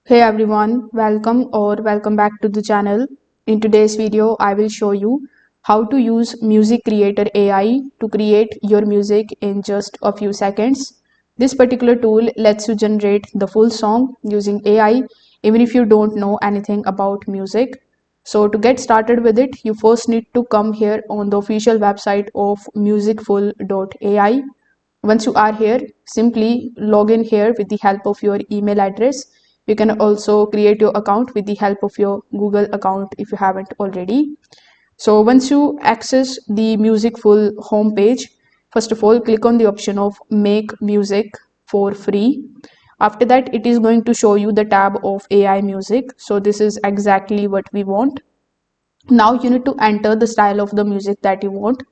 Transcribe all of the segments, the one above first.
Hey everyone, welcome back to the channel. In today's video, I will show you how to use MusicCreator AI to create your music in just a few seconds. This particular tool lets you generate the full song using AI even if you don't know anything about music. So to get started with it, you first need to come here on the official website of musicful.ai. Once you are here, simply log in here with the help of your email address. You can also create your account with the help of your Google account if you haven't already. So once you access the Musicful homepage, first of all, click on the option of Make Music for free. After that, it is going to show you the tab of AI music. So this is exactly what we want. Now you need to enter the style of the music that you want.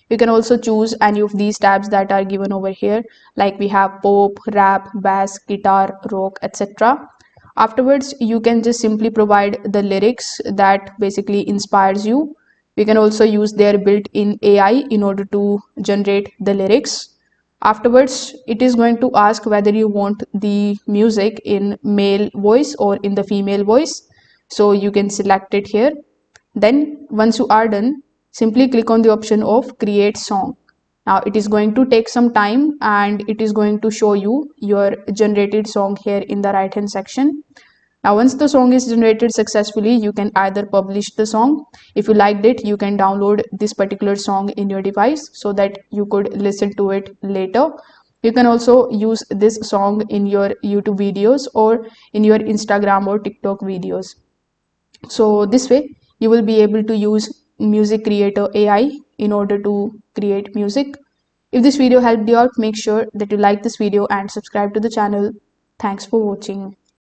You can also choose any of these tabs that are given over here, like we have pop, rap, bass, guitar, rock, etc. Afterwards, you can just simply provide the lyrics that basically inspires you. We can also use their built-in AI in order to generate the lyrics. Afterwards, it is going to ask whether you want the music in male voice or in the female voice. So you can select it here. Then once you are done, simply click on the option of create song. Now it is going to take some time and it is going to show you your generated song here in the right hand section. Now once the song is generated successfully, you can either publish the song. If you liked it, you can download this particular song in your device so that you could listen to it later. You can also use this song in your YouTube videos or in your Instagram or TikTok videos. So this way you will be able to use MusicCreator AI in order to create music. If this video helped you out, make sure that you like this video and subscribe to the channel. Thanks for watching.